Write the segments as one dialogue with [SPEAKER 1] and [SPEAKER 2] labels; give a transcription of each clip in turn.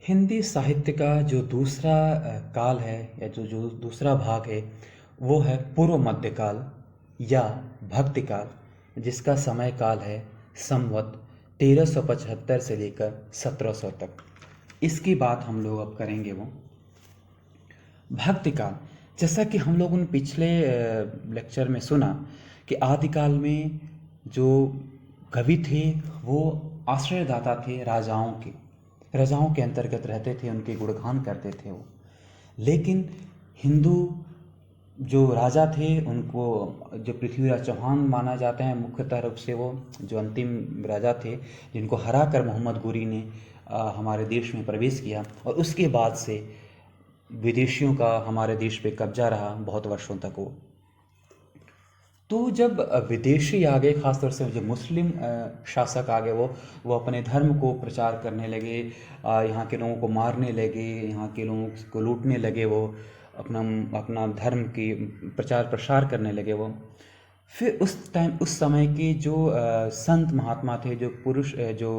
[SPEAKER 1] हिंदी साहित्य का जो दूसरा काल है या जो जो दूसरा भाग है वो है पूर्व मध्यकाल या भक्ति काल, जिसका समय काल है संवत 1375 से लेकर 1700 तक। इसकी बात हम लोग अब करेंगे। वो भक्ति काल, जैसा कि हम लोगों ने पिछले लेक्चर में सुना कि आदिकाल में जो कवि थे वो आश्रयदाता थे राजाओं के अंतर्गत रहते थे, उनके गुणगान करते थे वो। लेकिन हिंदू जो राजा थे उनको जो पृथ्वीराज चौहान माना जाता है मुख्यतः रूप से, वो जो अंतिम राजा थे जिनको हरा कर मोहम्मद गोरी ने हमारे देश में प्रवेश किया, और उसके बाद से विदेशियों का हमारे देश पे कब्जा रहा बहुत वर्षों तक वो। तो जब विदेशी आ गए, खासतौर से जो मुस्लिम शासक आ गए, वो अपने धर्म को प्रचार करने लगे, यहाँ के लोगों को मारने लगे, यहाँ के लोगों को लूटने लगे, वो अपना अपना धर्म की प्रचार प्रसार करने लगे वो। फिर उस समय के जो संत महात्मा थे, जो पुरुष, जो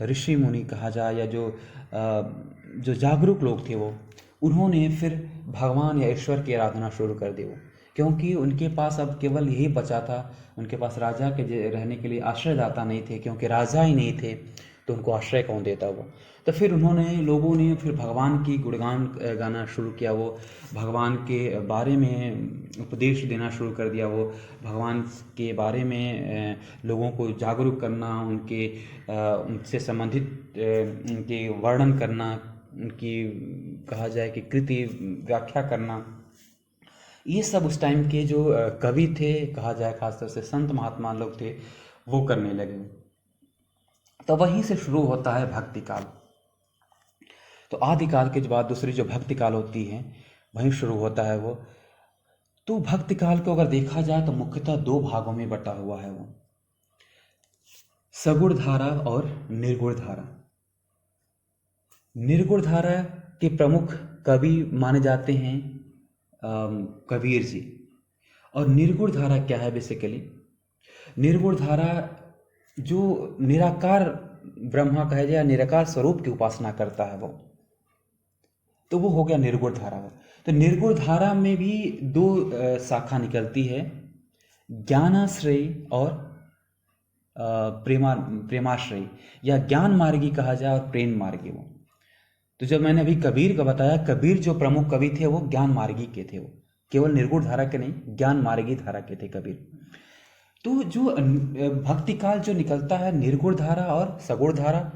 [SPEAKER 1] ऋषि मुनि कहा जाए, या जो जागरूक लोग थे, वो उन्होंने फिर भगवान या ईश्वर की आराधना शुरू कर दी वो, क्योंकि उनके पास अब केवल यही बचा था। उनके पास राजा के रहने के लिए आश्रयदाता नहीं थे, क्योंकि राजा ही नहीं थे तो उनको आश्रय कौन देता वो। तो फिर लोगों ने फिर भगवान की गुणगान गाना शुरू किया, वो भगवान के बारे में उपदेश देना शुरू कर दिया, वो भगवान के बारे में लोगों को जागरूक करना, उनसे संबंधित उनके वर्णन करना, उनकी कहा जाए कि कृति व्याख्या करना। ये सब उस टाइम के जो कवि थे, कहा जाए खासतौर से संत महात्मा लोग थे, वो करने लगे। तो वहीं से शुरू होता है भक्ति काल। तो आदिकाल के बाद दूसरी जो भक्ति काल होती है वहीं शुरू होता है वो। तो भक्ति काल को अगर देखा जाए तो मुख्यतः दो भागों में बटा हुआ है वो, सगुण धारा और निर्गुण धारा। निर्गुण धारा के प्रमुख कवि माने जाते हैं कबीर जी। और निर्गुण धारा क्या है? बेसिकली निर्गुण धारा जो निराकार ब्रह्मा कहा जाए, निराकार स्वरूप की उपासना करता है वो, तो वो हो गया निर्गुण धारा। तो निर्गुण धारा में भी दो शाखा निकलती है, ज्ञानाश्रय और प्रेमाश्रय, या ज्ञान मार्गी कहा जाए और प्रेम मार्गी वो। तो जब मैंने अभी कबीर का बताया, कबीर जो प्रमुख कवि थे वो ज्ञान मार्गी के थे, वो केवल निर्गुण धारा के नहीं, ज्ञान मार्गी धारा के थे कबीर। तो जो भक्ति काल जो निकलता है, निर्गुण धारा और सगुण धारा।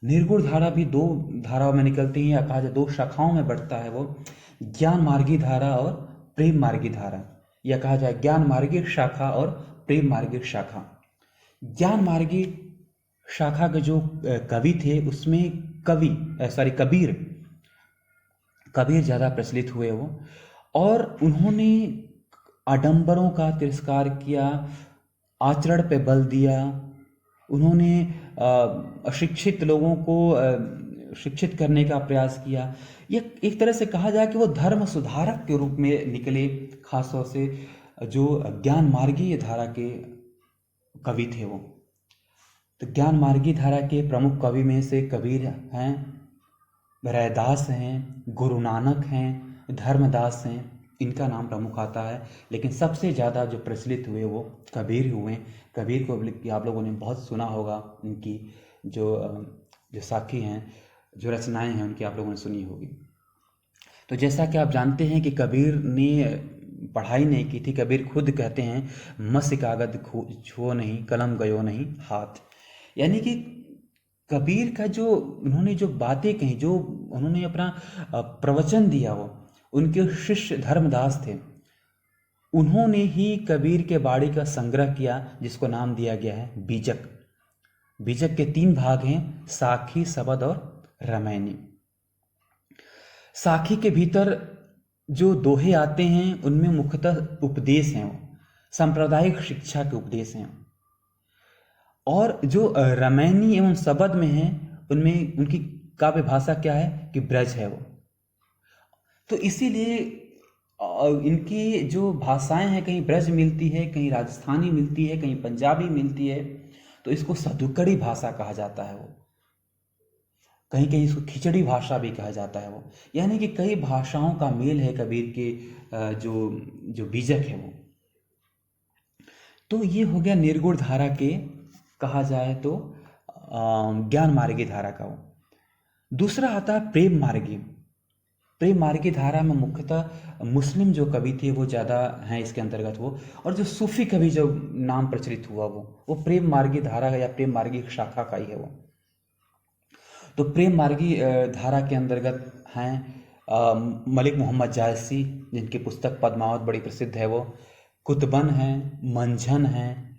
[SPEAKER 1] निर्गुण धारा भी दो धाराओं में निकलती है, या कहा जाए दो शाखाओं में बढ़ता है वो, ज्ञान मार्गी धारा और प्रेम मार्गी धारा, या कहा जाए ज्ञान मार्गी शाखा और प्रेम मार्गी शाखा। ज्ञान मार्गी शाखा के जो कवि थे उसमें कबीर ज्यादा प्रचलित हुए वो, और उन्होंने आडंबरों का तिरस्कार किया, आचरण पे बल दिया। उन्होंने अशिक्षित लोगों को शिक्षित करने का प्रयास किया। ये एक तरह से कहा जाए कि वो धर्म सुधारक के रूप में निकले, खासतौर से जो ज्ञान मार्गी धारा के कवि थे वो। तो ज्ञान मार्गी धारा के प्रमुख कवि में से कबीर हैं, रैदास हैं, गुरु नानक हैं, धर्मदास हैं, इनका नाम प्रमुख आता है। लेकिन सबसे ज़्यादा जो प्रचलित हुए वो कबीर हुए। कबीर को आप लोगों ने बहुत सुना होगा, उनकी जो साखी हैं, जो रचनाएं हैं उनकी आप लोगों ने सुनी होगी। तो जैसा कि आप जानते हैं कि कबीर ने पढ़ाई नहीं की थी। कबीर खुद कहते हैं, मस्य कागज छुओ नहीं, कलम गयो नहीं हाथ। यानी कि कबीर का जो उन्होंने जो बातें कही, जो उन्होंने अपना प्रवचन दिया, वो उनके शिष्य धर्मदास थे, उन्होंने ही कबीर के बाणी का संग्रह किया, जिसको नाम दिया गया है बीजक। बीजक के 3 भाग हैं, साखी, सबद और रामायणी। साखी के भीतर जो दोहे आते हैं उनमें मुख्यतः उपदेश हैं, वो सांप्रदायिक शिक्षा के उपदेश हैं। और जो रामायणी एवं सबद में है उनमें उनकी काव्य भाषा क्या है कि ब्रज है वो। तो इसीलिए इनकी जो भाषाएं हैं, कहीं ब्रज मिलती है, कहीं राजस्थानी मिलती है, कहीं पंजाबी मिलती है, तो इसको सदुकड़ी भाषा कहा जाता है वो। कहीं कहीं इसको खिचड़ी भाषा भी कहा जाता है वो, यानी कि कई भाषाओं का मेल है कबीर के जो जो बीजक है वो। तो ये हो गया निर्गुण धारा के, कहा जाए तो ज्ञान मार्गी धारा का वो। दूसरा आता है प्रेम मार्गी। प्रेम मार्गी धारा में मुख्यतः मुस्लिम जो कवि थे वो ज़्यादा हैं इसके अंतर्गत वो, और जो सूफी कवि जो नाम प्रचलित हुआ वो प्रेम मार्गी धारा या प्रेम मार्गी शाखा का ही है वो। तो प्रेम मार्गी धारा के अंतर्गत हैं मलिक मोहम्मद जायसी, जिनकी पुस्तक पद्मावत बड़ी प्रसिद्ध है वो, कुतबन है, मंझन है,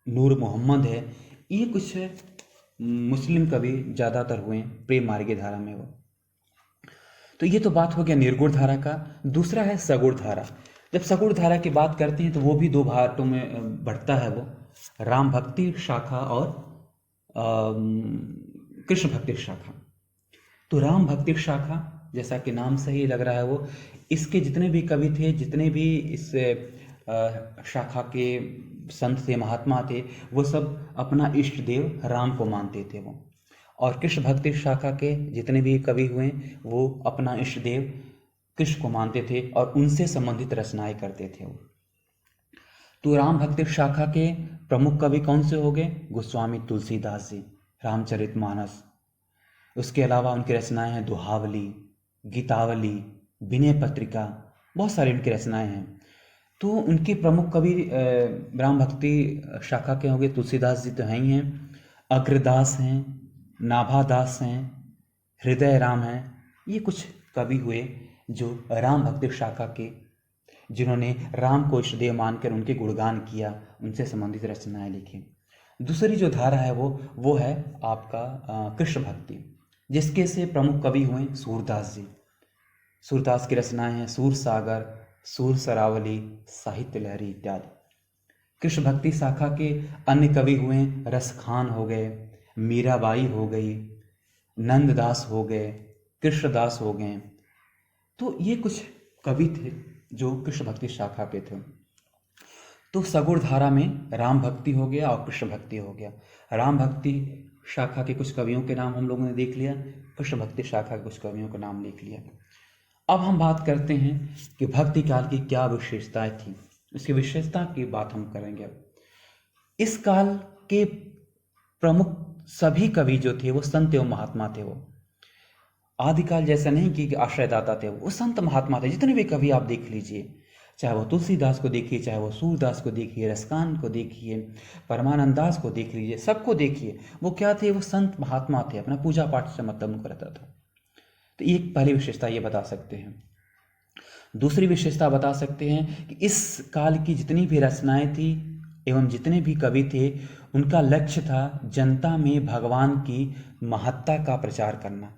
[SPEAKER 1] नूर मोहम्मद है। ये कुछ मुस्लिम कवि ज़्यादातर हुए प्रेम मार्गी धारा में वो। तो ये तो बात हो गया निर्गुण धारा का। दूसरा है सगुण धारा। जब सगुण धारा की बात करते हैं तो वो भी दो भागों में बढ़ता है वो, राम भक्ति शाखा और कृष्ण भक्ति शाखा। तो राम भक्ति शाखा, जैसा कि नाम से ही लग रहा है वो, इसके जितने भी कवि थे, जितने भी इस शाखा के संत थे, महात्मा थे, वो सब अपना इष्ट देव राम को मानते थे वो। और कृष्ण भक्ति शाखा के जितने भी कवि हुए वो अपना इष्ट देव कृष्ण को मानते थे और उनसे संबंधित रचनाएं करते थे वो। तो राम भक्ति शाखा के प्रमुख कवि कौन से हो गए? गोस्वामी तुलसीदास जी, रामचरितमानस। उसके अलावा उनकी रचनाएं हैं दोहावली, गीतावली, विनय पत्रिका, बहुत सारी उनकी रचनाएं हैं। तो उनके प्रमुख कवि राम भक्ति शाखा के हो गए तुलसीदास जी तो हैं ही हैं, अग्रदास हैं, नाभादास हैं, हृदय राम हैं। ये कुछ कवि हुए जो राम भक्ति शाखा के, जिन्होंने राम को इष्ट देव मानकर उनके गुणगान किया, उनसे संबंधित रचनाएं लिखी। दूसरी जो धारा है वो है आपका कृष्ण भक्ति, जिसके से प्रमुख कवि हुए सूरदास जी। सूरदास की रचनाएं हैं सूर सागर, सूर सरावली, साहित्य लहरी इत्यादि। कृष्ण भक्ति शाखा के अन्य कवि हुए रसखान हो गए, मीराबाई हो गई, नंददास हो गए, कृष्णदास हो गए। तो ये कुछ कवि थे जो कृष्ण भक्ति शाखा के थे। तो सगुण धारा में राम भक्ति हो गया और कृष्ण भक्ति हो गया। राम भक्ति शाखा के कुछ कवियों के नाम हम लोगों ने देख लिया, कृष्ण भक्ति शाखा के कुछ कवियों का नाम लिख लिया। अब हम बात करते हैं कि भक्ति काल की क्या विशेषताएं थी, उसकी विशेषता की बात हम करेंगे। इस काल के प्रमुख सभी कवि जो थे वो संत एवं महात्मा थे। वो आदिकाल जैसा नहीं कि आश्रयदाता थे, वो संत महात्मा थे। जितने भी कवि आप देख लीजिए, चाहे वो तुलसीदास को देखिए, चाहे वो सूरदास को देखिए, रसकान को देखिए, परमानंद दास को देख लीजिए, सबको देखिए, वो क्या थे? वो संत महात्मा थे। अपना पूजा पाठ से मतलब उनको रहता था। तो एक पहली विशेषता ये बता सकते हैं। दूसरी विशेषता बता सकते हैं कि इस काल की जितनी भी रचनाएं थी एवं जितने भी कवि थे, उनका लक्ष्य था जनता में भगवान की महत्ता का प्रचार करना।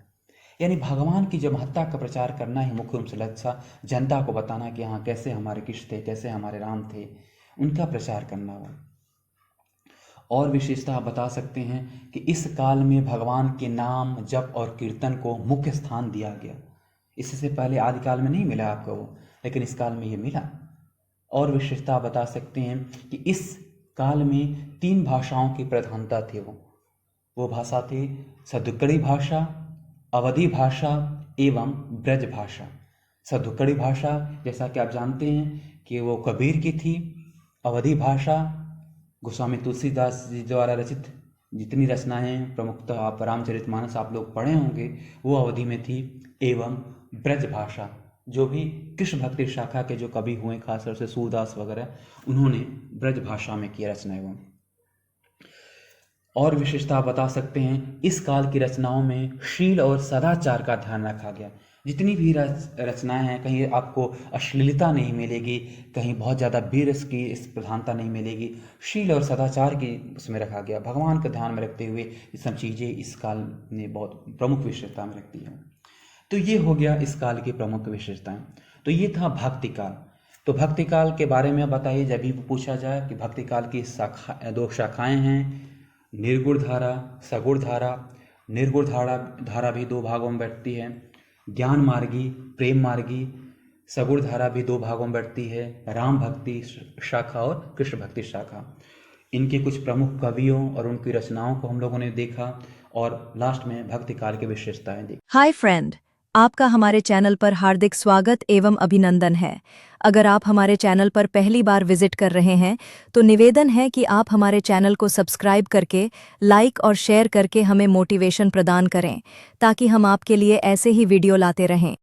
[SPEAKER 1] यानी भगवान की जो महत्ता का प्रचार करना है मुख्य रूप से लक्ष्य था, जनता को बताना कि हाँ कैसे हमारे कृष्ण थे, कैसे हमारे राम थे, उनका प्रचार करना हो। और विशेषता बता सकते हैं कि इस काल में भगवान के नाम, जप और कीर्तन को मुख्य स्थान दिया गया। इससे पहले आदिकाल में नहीं मिला आपको वो, लेकिन इस काल में ये मिला। और विशेषता बता सकते हैं कि इस काल में 3 भाषाओं की प्रधानता थी। वो भाषा थी सदुक्कड़ी भाषा, अवधी भाषा एवं ब्रज भाषा। सदुक्कड़ी भाषा जैसा कि आप जानते हैं कि वो कबीर की थी। अवधी भाषा गोस्वामी तुलसीदास जी द्वारा रचित जितनी रचनाएं, प्रमुखतः आप रामचरितमानस आप लोग पढ़े होंगे, वो अवधी में थी। एवं ब्रज भाषा, जो भी कृष्ण भक्ति शाखा के जो कवि हुए, खासतौर से सूरदास वगैरह, उन्होंने ब्रज भाषा में किया रचनाएं वो। और विशेषता बता सकते हैं, इस काल की रचनाओं में शील और सदाचार का ध्यान रखा गया। जितनी भी रचनाएं हैं, कहीं आपको अश्लीलता नहीं मिलेगी, कहीं बहुत ज़्यादा बीरस की इस प्रधानता नहीं मिलेगी। शील और सदाचार की उसमें रखा गया, भगवान को ध्यान में रखते हुए ये सब चीज़ें इस काल ने बहुत प्रमुख विशेषता में रखती हैं। तो ये हो गया इस काल की प्रमुख विशेषताएं। तो ये था भक्ति काल। तो भक्ति काल के बारे में बताइए, जब भी पूछा जाए कि भक्ति काल की 2 शाखाएं हैं, निर्गुण धारा, सगुण धारा। निर्गुण धारा भी 2 भागों में बैठती है, ज्ञान मार्गी, प्रेम मार्गी। सगुण धारा भी 2 भागों में बैठती है, राम भक्ति शाखा और कृष्ण भक्ति शाखा। इनके कुछ प्रमुख कवियों और उनकी रचनाओं को हम लोगों ने देखा। और लास्ट में भक्ति काल की विशेषताएं देखी।
[SPEAKER 2] हाय फ्रेंड, आपका हमारे चैनल पर हार्दिक स्वागत एवं अभिनंदन है। अगर आप हमारे चैनल पर पहली बार विजिट कर रहे हैं तो निवेदन है कि आप हमारे चैनल को सब्सक्राइब करके लाइक और शेयर करके हमें मोटिवेशन प्रदान करें ताकि हम आपके लिए ऐसे ही वीडियो लाते रहें।